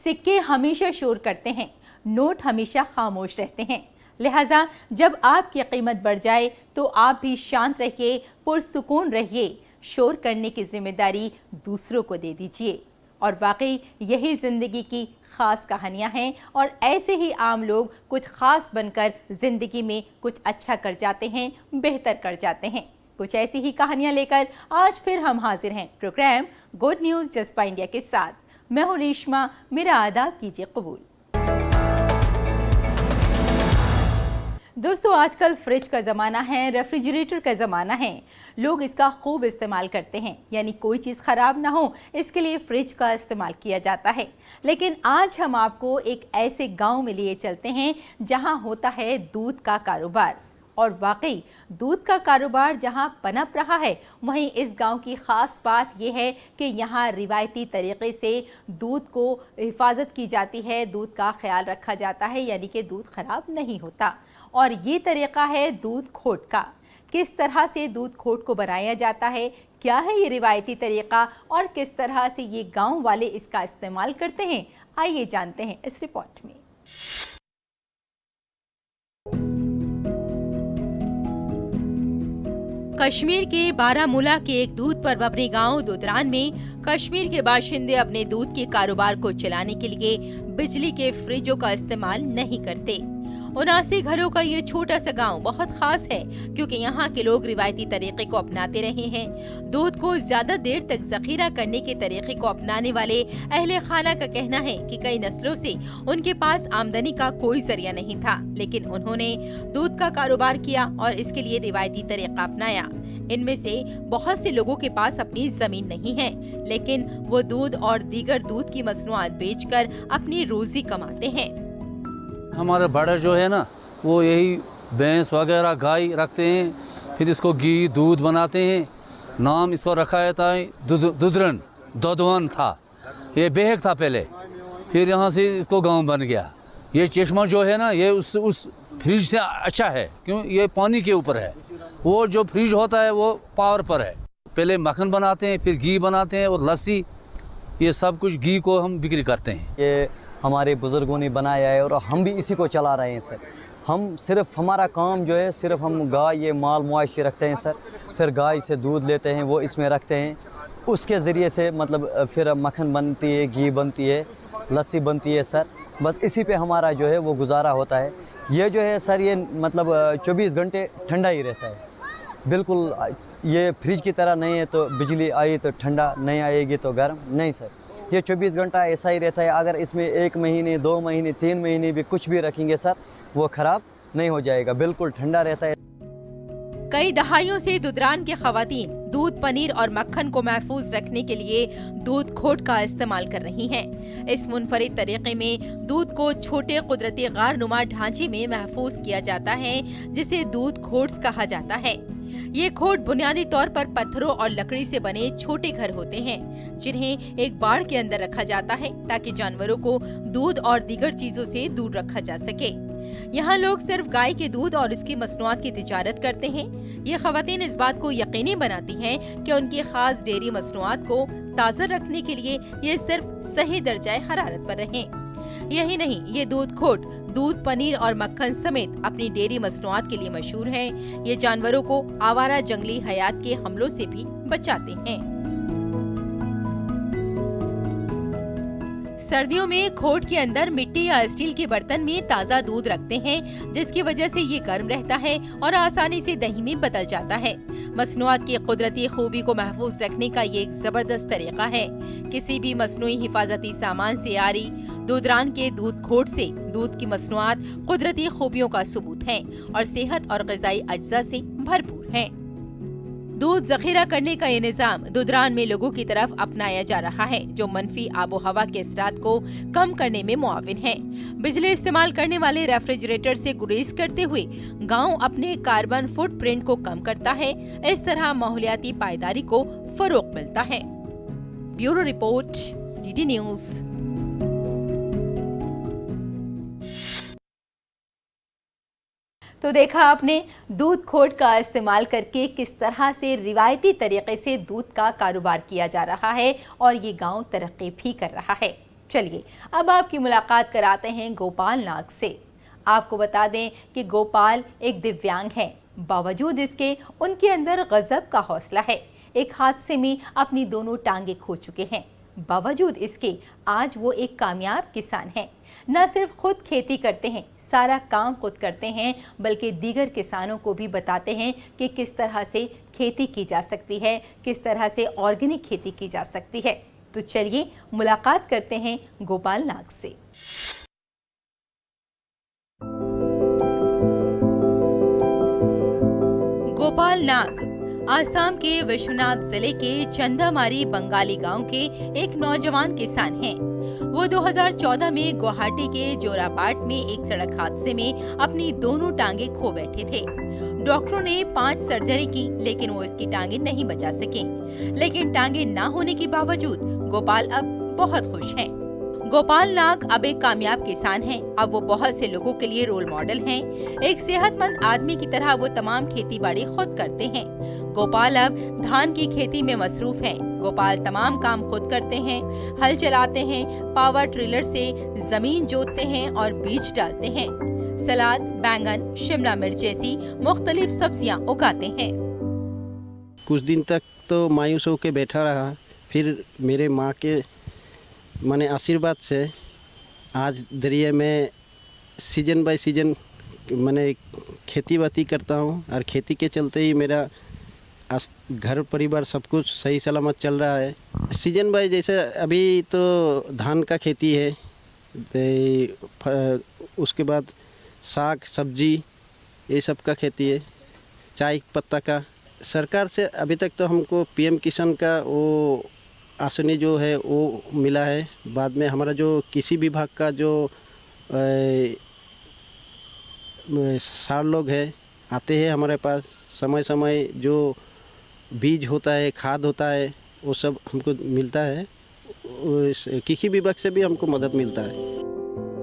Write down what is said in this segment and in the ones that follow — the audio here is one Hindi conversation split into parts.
सिक्के हमेशा शोर करते हैं, नोट हमेशा खामोश रहते हैं। लिहाजा जब आपकी कीमत बढ़ जाए तो आप भी शांत रहिए, पुरसुकून रहिए, शोर करने की जिम्मेदारी दूसरों को दे दीजिए। और वाकई यही ज़िंदगी की ख़ास कहानियाँ हैं और ऐसे ही आम लोग कुछ ख़ास बनकर ज़िंदगी में कुछ अच्छा कर जाते हैं, बेहतर कर जाते हैं। कुछ ऐसी ही कहानियाँ लेकर आज फिर हम हाजिर हैं प्रोग्राम गुड न्यूज़ जज्बा इंडिया के साथ। मैं हूँ रेशमा, मेरा आदाब कीजिए कबूल। दोस्तों, आजकल फ्रिज का ज़माना है, रेफ्रिजरेटर का ज़माना है। लोग इसका खूब इस्तेमाल करते हैं, यानी कोई चीज़ ख़राब ना हो इसके लिए फ्रिज का इस्तेमाल किया जाता है। लेकिन आज हम आपको एक ऐसे गांव में लिए चलते हैं जहां होता है दूध का कारोबार। और वाकई दूध का कारोबार जहां पनप रहा है, वहीं इस गांव की ख़ास बात यह है कि यहां रिवायती तरीक़े से दूध को हिफाजत की जाती है, दूध का ख्याल रखा जाता है, यानी कि दूध ख़राब नहीं होता। और ये तरीक़ा है दूध खोट का। किस तरह से दूध खोट को बनाया जाता है, क्या है ये रिवायती तरीक़ा और किस तरह से ये गांव वाले इसका इस्तेमाल करते हैं, आइए जानते हैं इस रिपोर्ट में। कश्मीर के बारामूला के एक दूध पर अपने गांव दुदरान में कश्मीर के बाशिंदे अपने दूध के कारोबार को चलाने के लिए बिजली के फ्रिजों का इस्तेमाल नहीं करते। 79 घरों का ये छोटा सा गांव बहुत खास है क्योंकि यहाँ के लोग रिवायती तरीके को अपनाते रहे हैं। दूध को ज्यादा देर तक जखीरा करने के तरीके को अपनाने वाले अहले खाना का कहना है कि कई नस्लों से उनके पास आमदनी का कोई जरिया नहीं था, लेकिन उन्होंने दूध का कारोबार किया और इसके लिए रिवायती तरीका अपनाया। इनमें से बहुत से लोगों के पास अपनी जमीन नहीं है, लेकिन वो दूध और दीगर दूध की मसनूआत बेचकर अपनी रोजी कमाते हैं। हमारे बड़े जो है ना, वो यही भैंस वगैरह गाय रखते हैं, फिर इसको घी दूध बनाते हैं। नाम इसको रखा जाता है दुदरन, दोदवन था, ये बेहक था पहले, फिर यहाँ से इसको गांव बन गया। ये चश्मा जो है ना, ये उस फ्रिज से अच्छा है, क्यों ये पानी के ऊपर है। वो जो फ्रिज होता है वो पावर पर है। पहले मक्खन बनाते हैं, फिर घी बनाते हैं और लस्सी, ये सब कुछ घी को हम बिक्री करते हैं। ये हमारे बुज़ुर्गों ने बनाया है और हम भी इसी को चला रहे हैं सर। हम सिर्फ हमारा काम जो है, सिर्फ हम गाय ये माल मवेशी रखते हैं सर, फिर गाय से दूध लेते हैं, वो इसमें रखते हैं, उसके ज़रिए से मतलब फिर मक्खन बनती है, घी बनती है, लस्सी बनती है सर। बस इसी पे हमारा जो है वो गुजारा होता है। ये जो है सर, ये मतलब 24 घंटे ठंडा ही रहता है, बिल्कुल ये फ्रिज की तरह नहीं है तो बिजली आई तो ठंडा, नहीं आएगी तो गर्म, नहीं सर, ये 24 घंटा ऐसा ही रहता है। अगर इसमें 1 महीने 2 महीने 3 महीने भी कुछ भी रखेंगे सर, वो ख़राब नहीं हो जाएगा, बिल्कुल ठंडा रहता है। कई दहाइयों से दुदरान के खवातीन दूध, पनीर और मक्खन को महफूज रखने के लिए दूध खोट का इस्तेमाल कर रही हैं। इस मुनफरिद तरीके में दूध को छोटे कुदरती गार नुमा ढांचे में महफूज किया जाता है, जिसे दूध खोट्स कहा जाता है। ये खोट बुनियादी तौर पर पत्थरों और लकड़ी से बने छोटे घर होते हैं, जिन्हें एक बाड़ के अंदर रखा जाता है ताकि जानवरों को दूध और दीगर चीजों से दूर रखा जा सके। यहाँ लोग सिर्फ गाय के दूध और इसकी मसनूआत की तिजारत करते हैं। ये खवातीन इस बात को यकीनी बनाती हैं कि उनकी खास डेयरी मसनूआत को ताज़ा रखने के लिए ये सिर्फ सही दर्जाए हरारत पर रहें। यही नहीं, ये दूध खोट दूध, पनीर और मक्खन समेत अपनी डेयरी मसनूआत के लिए मशहूर है। ये जानवरों को आवारा जंगली हयात के हमलों से भी बचाते हैं। सर्दियों में खोट के अंदर मिट्टी या स्टील के बर्तन में ताज़ा दूध रखते हैं, जिसकी वजह से ये गर्म रहता है और आसानी से दही में बदल जाता है। मसनूआत की कुदरती खूबी को महफूज रखने का ये एक जबरदस्त तरीका है। किसी भी मसनूई हिफाजती सामान से आरी दुदरान के दूध खोट से दूध की मसनूआत कुदरती खूबियों का सबूत है और सेहत और ग़िज़ाई अज्जा से भरपूर है। दूध जखीरा करने का ये निजाम दुदरान में लोगों की तरफ अपनाया जा रहा है, जो मनफी आबो हवा के असरात को कम करने में मुआविन है। बिजली इस्तेमाल करने वाले रेफ्रिजरेटर से गुरेज करते हुए गांव अपने कार्बन फुटप्रिंट को कम करता है। इस तरह माहौलियाती पायदारी को फरोग मिलता है। Bureau report, DD news. तो देखा आपने दूध खोट का इस्तेमाल करके किस तरह से रिवायती तरीके से दूध का कारोबार किया जा रहा है और ये गांव तरक्की भी कर रहा है। चलिए अब आपकी मुलाकात कराते हैं गोपाल नाग से। आपको बता दें कि गोपाल एक दिव्यांग हैं, बावजूद इसके उनके अंदर गजब का हौसला है। एक हादसे में अपनी दोनों टांगे खो चुके हैं, बावजूद इसके आज वो एक कामयाब किसान हैं। न सिर्फ खुद खेती करते हैं, सारा काम खुद करते हैं, बल्कि दीगर किसानों को भी बताते हैं कि किस तरह से खेती की जा सकती है, किस तरह से ऑर्गेनिक खेती की जा सकती है। तो चलिए मुलाकात करते हैं गोपाल नाग से। गोपाल नाग आसाम के विश्वनाथ जिले के चंदामारी बंगाली गांव के एक नौजवान किसान हैं। वो 2014 में गुवाहाटी के जोराबाट में एक सड़क हादसे में अपनी दोनों टांगे खो बैठे थे। डॉक्टरों ने 5 सर्जरी की, लेकिन वो इसकी टांगे नहीं बचा सके। लेकिन टांगे ना होने के बावजूद गोपाल अब बहुत खुश हैं। गोपाल नाग अब एक कामयाब किसान हैं। अब वो बहुत से लोगों के लिए रोल मॉडल हैं। एक सेहतमंद आदमी की तरह वो तमाम खेती बाड़ी खुद करते हैं। गोपाल अब धान की खेती में मसरूफ हैं। गोपाल तमाम काम खुद करते हैं, हल चलाते हैं, पावर ट्रिलर से जमीन जोतते हैं और बीज डालते हैं। सलाद, बैंगन, शिमला मिर्च जैसी मुख्तलिफ सब्जियां उगाते हैं। कुछ दिन तक तो मायूस होकर बैठा रहा, फिर मेरे माँ के माने आशीर्वाद से आज दरिया में सीजन बाय सीजन मैंने खेती बाती करता हूँ और खेती के चलते ही मेरा घर परिवार सब कुछ सही सलामत चल रहा है। सीजन बाय जैसे अभी तो धान का खेती है, तो उसके बाद साग सब्जी ये सब का खेती है, चाय पत्ता का। सरकार से अभी तक तो हमको पीएम किसान का वो आसनी जो है वो मिला है। बाद में हमारा जो कृषि विभाग का जो सार लोग हैं आते हैं हमारे पास, समय समय जो बीज होता है, खाद होता है, वो सब हमको मिलता है। कृषि विभाग से भी हमको मदद मिलता है।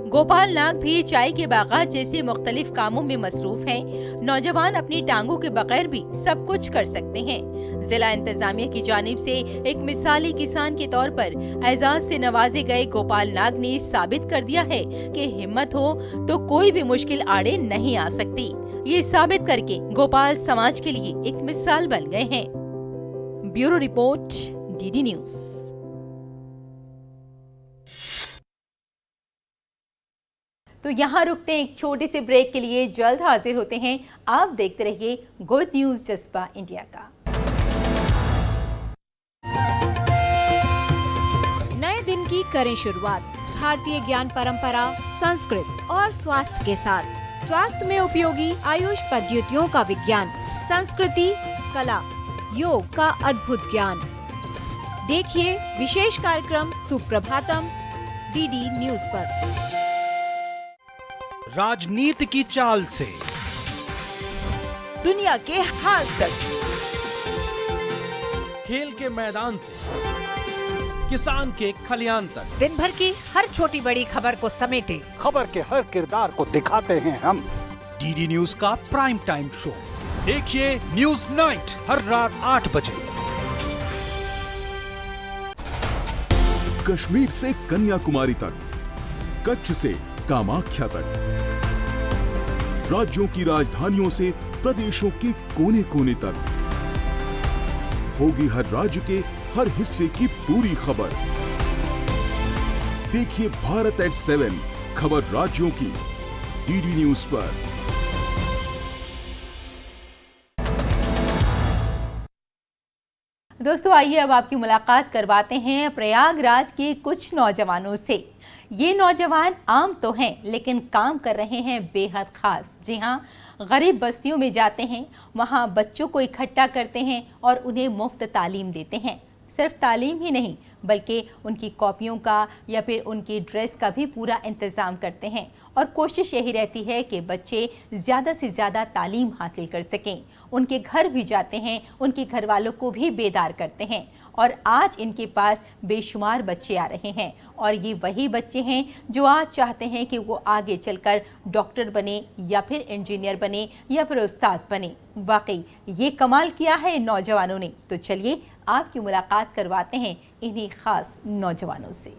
गोपाल नाग भी चाय के बागात जैसे मुख्तलिफ कामों में मसरूफ हैं। नौजवान अपनी टांगों के बगैर भी सब कुछ कर सकते हैं। जिला इंतजामिया की जानिब से एक मिसाली किसान के तौर पर एजाज से नवाजे गए गोपाल नाग ने साबित कर दिया है कि हिम्मत हो तो कोई भी मुश्किल आड़े नहीं आ सकती। ये साबित करके गोपाल समाज के लिए एक मिसाल बन गए हैं। Bureau report, DD news. तो यहाँ रुकते हैं एक छोटे से ब्रेक के लिए, जल्द हाजिर होते हैं। आप देखते रहिए गुड न्यूज जज्बा इंडिया का। नए दिन की करें शुरुआत भारतीय ज्ञान परंपरा, संस्कृत और स्वास्थ्य के साथ। स्वास्थ्य में उपयोगी आयुष पद्धतियों का विज्ञान, संस्कृति, कला, योग का अद्भुत ज्ञान। देखिए विशेष कार्यक्रम सुप्रभातम डीडी न्यूज पर। राजनीति की चाल से दुनिया के हाल तक, खेल के मैदान से किसान के खलियान तक, दिन भर की हर छोटी बड़ी खबर को समेटे खबर के हर किरदार को दिखाते हैं हम। डीडी न्यूज का प्राइम टाइम शो देखिए न्यूज नाइट हर रात 8 बजे। कश्मीर से कन्याकुमारी तक, कच्छ से कामाख्या तक, राज्यों की राजधानियों से प्रदेशों के कोने कोने तक, होगी हर राज्य के हर हिस्से की पूरी खबर। देखिए भारत एट 7 खबर राज्यों की डीडी न्यूज पर। दोस्तों आइए अब आपकी मुलाकात करवाते हैं प्रयागराज के कुछ नौजवानों से। ये नौजवान आम तो हैं, लेकिन काम कर रहे हैं बेहद खास। जी हाँ, गरीब बस्तियों में जाते हैं, वहाँ बच्चों को इकट्ठा करते हैं और उन्हें मुफ्त तालीम देते हैं। सिर्फ तालीम ही नहीं, बल्कि उनकी कॉपियों का या फिर उनकी ड्रेस का भी पूरा इंतज़ाम करते हैं। और कोशिश यही रहती है कि बच्चे ज़्यादा से ज़्यादा तालीम हासिल कर सकें। उनके घर भी जाते हैं, उनके घर वालों को भी बेदार करते हैं। और आज इनके पास बेशुमार बच्चे आ रहे हैं, और ये वही बच्चे हैं जो आज चाहते हैं कि वो आगे चलकर डॉक्टर बने या फिर इंजीनियर बने या फिर उस्ताद बने। वाकई ये कमाल किया है इन नौजवानों ने। तो चलिए आपकी मुलाकात करवाते हैं इन्हीं खास नौजवानों से।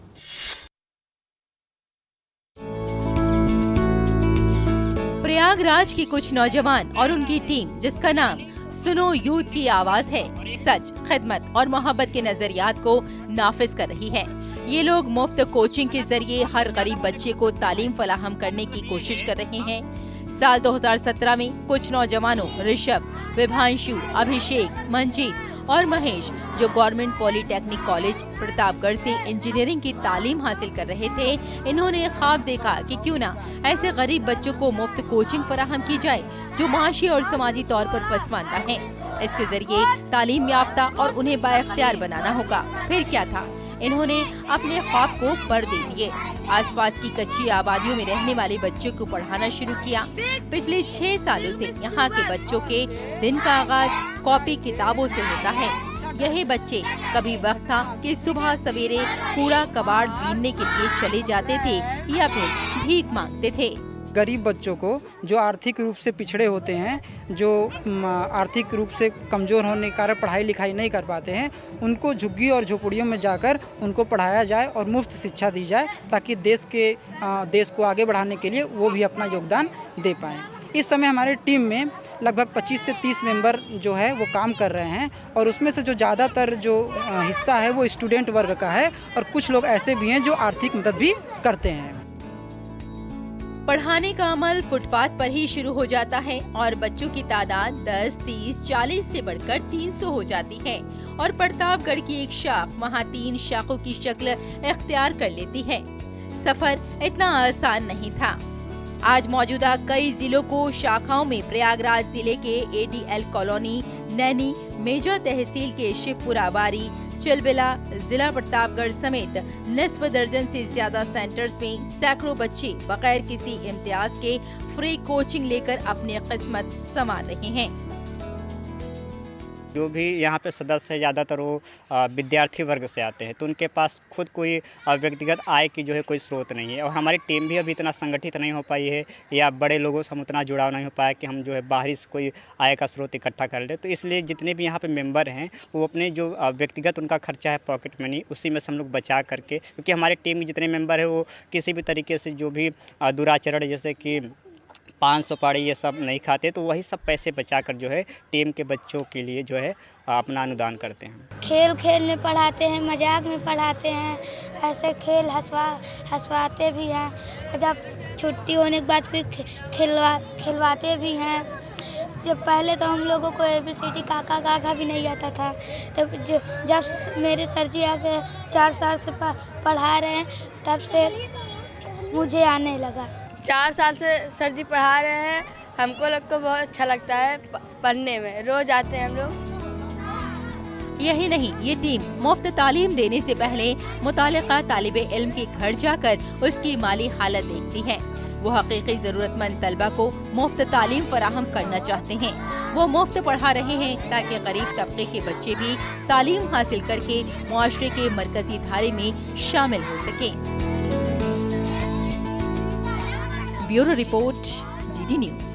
प्रयागराज की कुछ नौजवान और उनकी टीम, जिसका नाम सुनो यूथ की आवाज है, सच, खिदमत और मोहब्बत के नजरियात को नाफिज कर रही है। ये लोग मुफ्त कोचिंग के जरिए हर गरीब बच्चे को तालीम फराहम करने की कोशिश कर रहे हैं। साल 2017 में कुछ नौजवानों ऋषभ, विभांशु, अभिषेक, मंजीत और महेश, जो गवर्नमेंट पॉलिटेक्निक कॉलेज प्रतापगढ़ से इंजीनियरिंग की तालीम हासिल कर रहे थे, इन्होंने ख्वाब देखा कि क्यों ना ऐसे गरीब बच्चों को मुफ्त कोचिंग फराहम की जाए जो माशी और समाजी तौर पर पसमानदा हैं। इसके जरिए तालीम याफ्ता और उन्हें बाइख्तियार बनाना होगा। फिर क्या था, इन्होंने अपने ख्वाब को पर दे दिए। आसपास की कच्ची आबादियों में रहने वाले बच्चों को पढ़ाना शुरू किया। पिछले 6 सालों से यहाँ के बच्चों के दिन का आगाज कॉपी किताबों से होता है। यही बच्चे कभी वक्त था कि सुबह सवेरे कूड़ा कबाड़ बीनने के लिए चले जाते थे या फिर भीख मांगते थे। गरीब बच्चों को जो आर्थिक रूप से पिछड़े होते हैं, जो आर्थिक रूप से कमज़ोर होने के कारण पढ़ाई लिखाई नहीं कर पाते हैं, उनको झुग्गी और झोपड़ियों में जाकर उनको पढ़ाया जाए और मुफ्त शिक्षा दी जाए, ताकि देश को आगे बढ़ाने के लिए वो भी अपना योगदान दे पाएँ। इस समय हमारी टीम में लगभग 25 से 30 मेंबर जो है वो काम कर रहे हैं, और उसमें से जो ज़्यादातर जो हिस्सा है वो स्टूडेंट वर्ग का है, और कुछ लोग ऐसे भी हैं जो आर्थिक मदद भी करते हैं। पढ़ाने का अमल फुटपाथ पर ही शुरू हो जाता है और बच्चों की तादाद 10, 30, 40 से बढ़कर 300 हो जाती है और प्रतापगढ़ की एक शाख वहाँ 3 शाखों की शक्ल इख्तियार कर लेती है। सफर इतना आसान नहीं था। आज मौजूदा कई जिलों को शाखाओं में प्रयागराज जिले के ADL कॉलोनी, नैनी, मेजा तहसील के शिवपुरा बारी, चिलबिला, जिला प्रतापगढ़ समेत निस्फ दर्जन से ज्यादा सेंटर्स में सैकड़ों बच्चे बगैर किसी इम्तियाज के फ्री कोचिंग लेकर अपनी किस्मत संवार रहे हैं। जो भी यहाँ पे सदस्य है ज़्यादातर वो विद्यार्थी वर्ग से आते हैं, तो उनके पास खुद कोई व्यक्तिगत आय की जो है कोई स्रोत नहीं है, और हमारी टीम भी अभी इतना संगठित नहीं हो पाई है या बड़े लोगों से हम उतना जुड़ाव नहीं हो पाया कि हम जो है बाहरी से कोई आय का स्रोत इकट्ठा कर ले। तो इसलिए जितने भी यहाँ पे मेंबर हैं वो अपने जो व्यक्तिगत उनका खर्चा है पॉकेट मनी, उसी में से हम लोग बचा करके, क्योंकि हमारे टीम में जितने मेंबर है वो किसी भी तरीके से जो भी दुराचरण जैसे कि 500 पाड़ी ये सब नहीं खाते, तो वही सब पैसे बचाकर जो है टीम के बच्चों के लिए जो है अपना अनुदान करते हैं। खेल खेल में पढ़ाते हैं, मजाक में पढ़ाते हैं, ऐसे खेल हंसवाते भी हैं। जब छुट्टी होने के बाद फिर खिलवाते भी हैं। जब पहले तो हम लोगों को ABCD काका काका भी नहीं आता था, तब जब मेरे सर जी आके 4 साल से पढ़ा रहे हैं, तब से मुझे आने लगा। 4 साल से सर जी पढ़ा रहे हैं, हमको लोग को बहुत अच्छा लगता है पढ़ने में, रोज आते हैं हम लोग। यही नहीं, ये टीम मुफ्त तालीम देने से पहले मुतालिका तालिबे इल्म के घर जाकर उसकी माली हालत देखती है। वो हकीकी जरूरतमंद तलबा को मुफ्त तालीम फराहम करना चाहते हैं। वो मुफ्त पढ़ा रहे हैं ताकि गरीब तबके के बच्चे भी तालीम हासिल करके मुआशरे के मरकजी धारे में शामिल हो सके। Bureau report, DD news.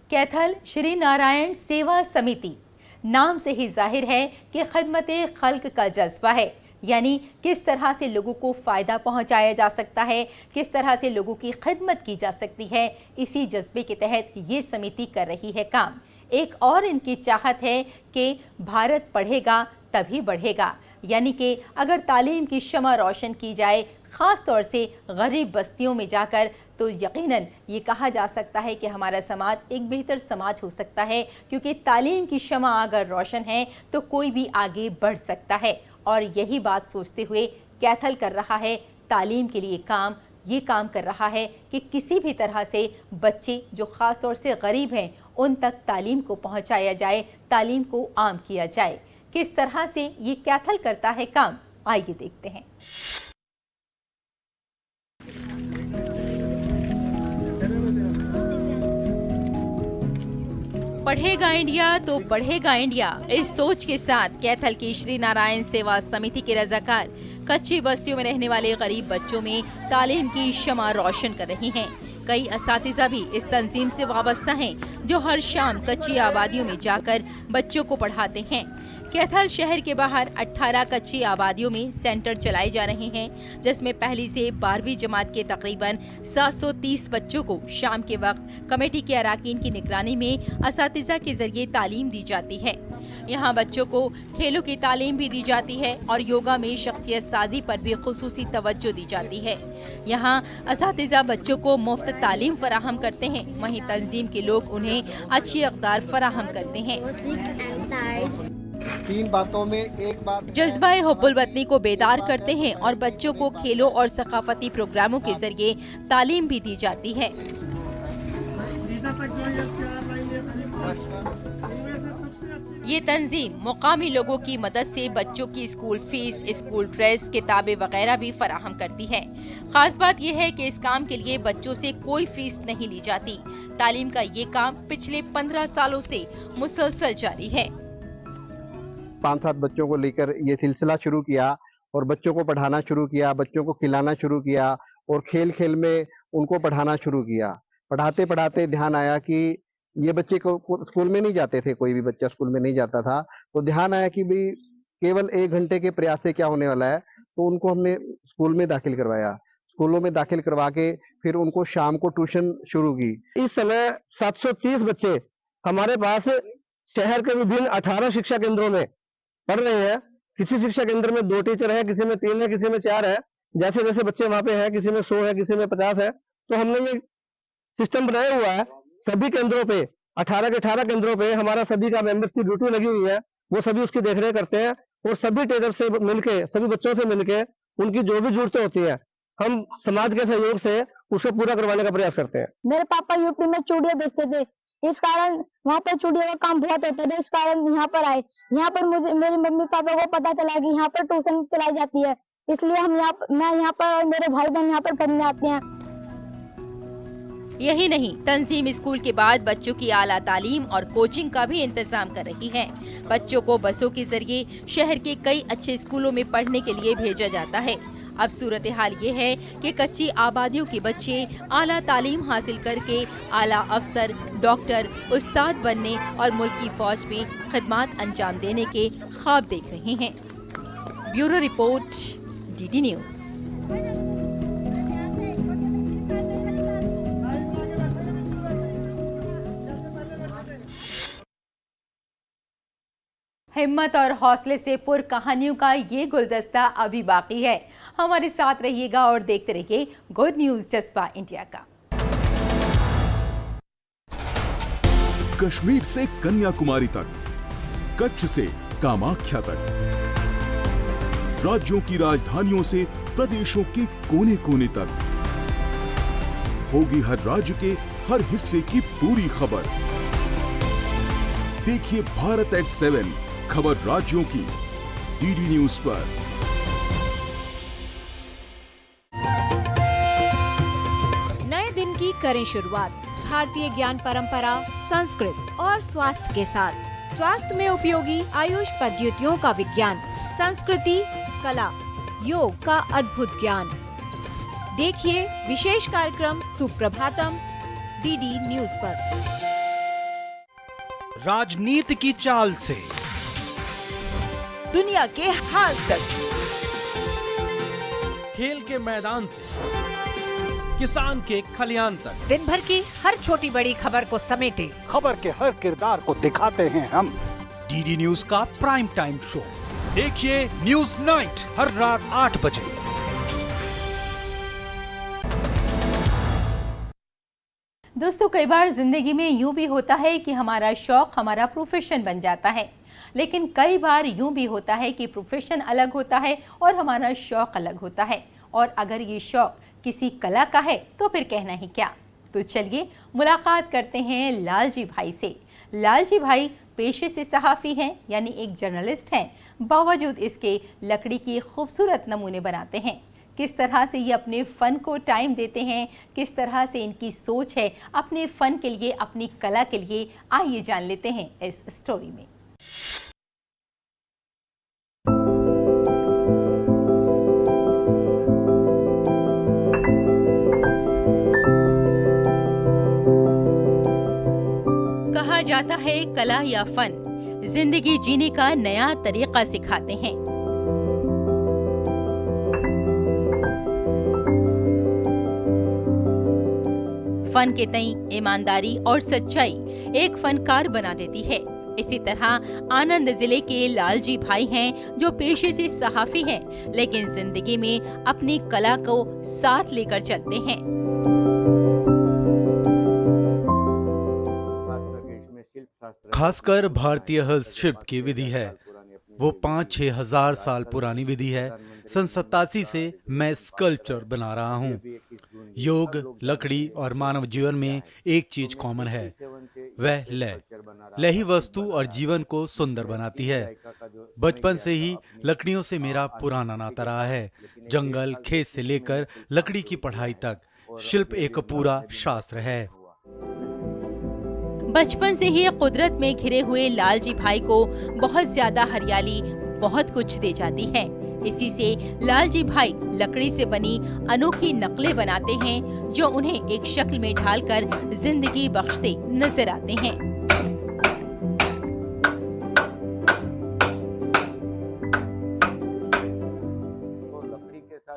Kaithal Shri Narayan सेवा समिति नाम से ही जाहिर है कि खिदमते खल्क का जज्बा है, यानी किस तरह से लोगों को फ़ायदा पहुंचाया जा सकता है, किस तरह से लोगों की खिदमत की जा सकती है। इसी जज्बे के तहत ये समिति कर रही है काम। एक और इनकी चाहत है कि भारत पढ़ेगा तभी बढ़ेगा, यानी कि अगर तालीम की शमा रोशन की जाए, ख़ास तौर से गरीब बस्तियों में जाकर, तो यकीनन ये कहा जा सकता है कि हमारा समाज एक बेहतर समाज हो सकता है, क्योंकि तालीम की शमा अगर रोशन है तो कोई भी आगे बढ़ सकता है। और यही बात सोचते हुए कैथल कर रहा है तालीम के लिए काम। ये काम कर रहा है कि किसी भी तरह से बच्चे जो ख़ास तौर से गरीब हैं उन तक तालीम को पहुँचाया जाए, तालीम को आम किया जाए। किस तरह से ये कैथल करता है काम, आइए देखते हैं। पढ़ेगा इंडिया तो बढ़ेगा इंडिया, इस सोच के साथ कैथल की श्री नारायण सेवा समिति के रजाकार कच्ची बस्तियों में रहने वाले गरीब बच्चों में तालीम की शमा रोशन कर रही हैं। कई असातिज़ा भी इस तंजीम से वाबस्ता हैं जो हर शाम कच्ची आबादियों में जाकर बच्चों को पढ़ाते हैं। कैथल शहर के बाहर 18 कच्ची आबादियों में सेंटर चलाए जा रहे हैं, जिसमें पहली से 12वीं जमात के तकरीबन 730 बच्चों को शाम के वक्त कमेटी के अराकीन की निगरानी में असातिज़ा के जरिए तालीम दी जाती है। यहाँ बच्चों को खेलों की तालीम भी दी जाती है और योगा में शख्सियत साजी पर भी खुसूसी तवज्जो दी जाती है। यहाँ असातिज़ा बच्चों को मुफ्त तालीम फराहम करते हैं, वहीं तंजीम के लोग उन्हें अच्छी अक़दार फराहम करते हैं। 3 बातों में एक बात जज्बा हुब्बुल वतनी को बेदार करते हैं और बच्चों को खेलों और सकाफती प्रोग्रामों के जरिए तालीम भी दी जाती है। ये तंजीम मुकामी लोगों की मदद से बच्चों की स्कूल फीस, स्कूल ड्रेस, किताबें वगैरह भी फराहम करती है। खास बात यह है कि इस काम के लिए बच्चों से कोई फीस नहीं ली जाती। तालीम का ये काम पिछले 15 सालों से मुसलसल जारी है। 5-7 बच्चों को लेकर ये सिलसिला शुरू किया और बच्चों को पढ़ाना शुरू किया, बच्चों को खिलाना शुरू किया और खेल खेल में उनको पढ़ाना शुरू किया। पढ़ाते पढ़ाते ध्यान आया कि ये बच्चे को स्कूल में नहीं जाते थे, कोई भी बच्चा स्कूल में नहीं जाता था, तो ध्यान आया कि भाई केवल 1 घंटे के प्रयास से क्या होने वाला है, तो उनको हमने स्कूल में दाखिल करवाया। स्कूलों में दाखिल करवा के फिर उनको शाम को ट्यूशन शुरू की। इस समय 730 बच्चे हमारे पास शहर के विभिन्न 18 शिक्षा केंद्रों में पढ़ रहे हैं। किसी शिक्षा केंद्र में 2 टीचर है, किसी में 3 है, किसी में 4 है। जैसे जैसे बच्चे वहाँ पे हैं, किसी में 100 है, किसी में 50 है। तो हमने ये सिस्टम बनाया हुआ है, सभी केंद्रों पे 18 के 18 केंद्रों पे हमारा सभी का मेंबर्स की ड्यूटी लगी हुई है। वो सभी उसकी देखरेख करते हैं और सभी टीचर से मिलके, सभी बच्चों से मिलके उनकी जो भी जरूरतें होती है, हम समाज के सहयोग से उसे पूरा करवाने का प्रयास करते हैं। मेरे पापा यूपी में चूड़ियाँ बेचते थे, इस कारण वहाँ पर चूड़ियों का काम बहुत होता था, इस कारण यहाँ पर आए। यहाँ पर मुझे मेरे मम्मी पापा को पता चला कि यहाँ पर ट्यूशन चलाई जाती है, इसलिए मैं यहाँ पर और मेरे भाई बहन यहाँ पर पढ़ने आते हैं। यही नहीं, तंजीम स्कूल के बाद बच्चों की आला तालीम और कोचिंग का भी इंतजाम कर रही है। बच्चों को बसों के जरिए शहर के कई अच्छे स्कूलों में पढ़ने के लिए भेजा जाता है। अब सूरत हाल ये है कि कच्ची आबादियों के बच्चे आला तालीम हासिल करके आला अफसर, डॉक्टर, उस्ताद बनने और मुल्क की फौज में खिदमत अंजाम देने के ख्वाब देख रहे हैं। Bureau report, DD news. हिम्मत और हौसले से पुर कहानियों का ये गुलदस्ता अभी बाकी है। हमारे साथ रहिएगा और देखते रहिए गुड न्यूज जज्बा इंडिया का। कश्मीर से कन्याकुमारी तक, कच्छ से कामाख्या तक, राज्यों की राजधानियों से प्रदेशों के कोने कोने तक, होगी हर राज्य के हर हिस्से की पूरी खबर। देखिए भारत एट 7 खबर राज्यों की DD न्यूज़ पर। नए दिन की करें शुरुआत भारतीय ज्ञान परंपरा, संस्कृत और स्वास्थ्य के साथ। स्वास्थ्य में उपयोगी आयुष पद्धतियों का विज्ञान, संस्कृति, कला, योग का अद्भुत ज्ञान। देखिए विशेष कार्यक्रम सुप्रभातम DD न्यूज़ पर। राजनीति की चाल से दुनिया के हाल तक, खेल के मैदान से किसान के खलियान तक, दिन भर की हर छोटी बड़ी खबर को समेटे खबर के हर किरदार को दिखाते हैं हम। DD न्यूज़ का प्राइम टाइम शो देखिए न्यूज़ नाइट हर रात 8 बजे। दोस्तों, कई बार जिंदगी में यूं भी होता है कि हमारा शौक हमारा प्रोफेशन बन जाता है, लेकिन कई बार यूं भी होता है कि प्रोफेशन अलग होता है और हमारा शौक अलग होता है। और अगर ये शौक किसी कला का है तो फिर कहना ही क्या। तो चलिए मुलाकात करते हैं लालजी भाई से। लालजी भाई पेशे से सहाफ़ी हैं, यानी एक जर्नलिस्ट हैं। बावजूद इसके लकड़ी की खूबसूरत नमूने बनाते हैं। किस तरह से ये अपने फ़न को टाइम देते हैं, किस तरह से इनकी सोच है अपने फ़न के लिए, अपनी कला के लिए, आइए जान लेते हैं इस स्टोरी में। कहा जाता है कला या फन जिंदगी जीने का नया तरीका सिखाते हैं। फन के तई ईमानदारी और सच्चाई एक फनकार बना देती है। इसी तरह आनंद जिले के लालजी भाई हैं, जो पेशे से सहाफी हैं, लेकिन जिंदगी में अपनी कला को साथ लेकर चलते हैं। खासकर भारतीय हस्तशिल्प की विधि है, वो 5-6 हजार साल पुरानी विधि है। सन 87 से मैं स्कल्पचर बना रहा हूँ। योग, लकड़ी और मानव जीवन में एक चीज कॉमन है, वह लय। लय ही वस्तु और जीवन को सुंदर बनाती है। बचपन से ही लकड़ियों से मेरा पुराना नाता रहा है। जंगल, खेत से लेकर लकड़ी की पढ़ाई तक शिल्प एक पूरा शास्त्र है। बचपन से ही कुदरत में घिरे हुए लालजी भाई को बहुत ज्यादा हरियाली बहुत कुछ दे जाती है। इसी से लालजी भाई लकड़ी से बनी अनोखी नकलें बनाते हैं, जो उन्हें एक शक्ल में ढालकर जिंदगी बख्शते नजर आते हैं।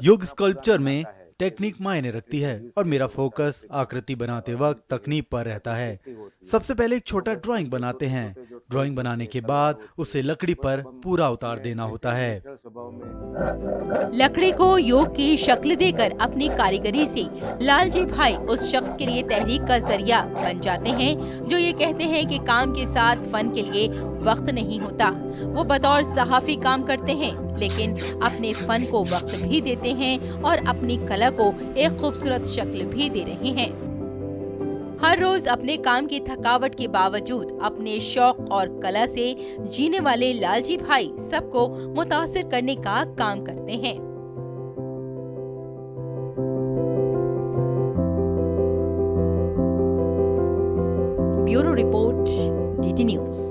योग स्कल्पचर में टेक्निक मायने रखती है और मेरा फोकस आकृति बनाते वक्त तकनीक पर रहता है। सबसे पहले एक छोटा ड्राइंग बनाते हैं। ड्राइंग बनाने के बाद उसे लकड़ी पर पूरा उतार देना होता है। लकड़ी को योग की शक्ल देकर अपनी कारीगरी से लालजी भाई उस शख्स के लिए तहरीक का जरिया बन जाते हैं, जो ये कहते हैं कि काम के साथ फन के लिए वक्त नहीं होता। वो बतौर सहाफी काम करते हैं, लेकिन अपने फन को वक्त भी देते हैं और अपनी कला को एक खूबसूरत शक्ल भी दे रहे हैं। हर रोज अपने काम की थकावट के बावजूद अपने शौक और कला से जीने वाले लालजी भाई सबको मुतासिर करने का काम करते हैं। Bureau report, DD news.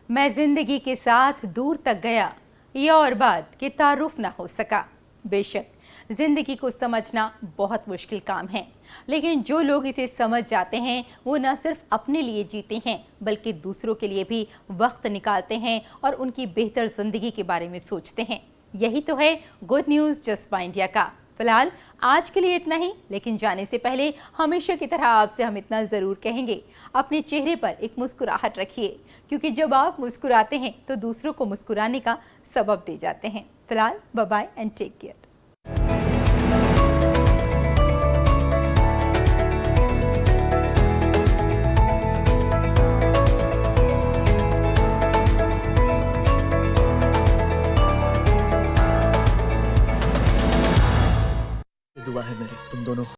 मैं जिंदगी के साथ दूर तक गया, ये और बात कि तारुफ ना हो सका। बेशक जिंदगी को समझना बहुत मुश्किल काम है, लेकिन जो लोग इसे समझ जाते हैं वो न सिर्फ अपने लिए जीते हैं, बल्कि दूसरों के लिए भी वक्त निकालते हैं और उनकी बेहतर जिंदगी के बारे में सोचते हैं। यही तो है गुड न्यूज़ जज्बा इंडिया का। फिलहाल आज के लिए इतना ही, लेकिन जाने से पहले हमेशा की तरह आपसे हम इतना ज़रूर कहेंगे, अपने चेहरे पर एक मुस्कुराहट रखिए, क्योंकि जब आप मुस्कुराते हैं तो दूसरों को मुस्कुराने का सबब दे जाते हैं। फिलहाल bye bye and take care.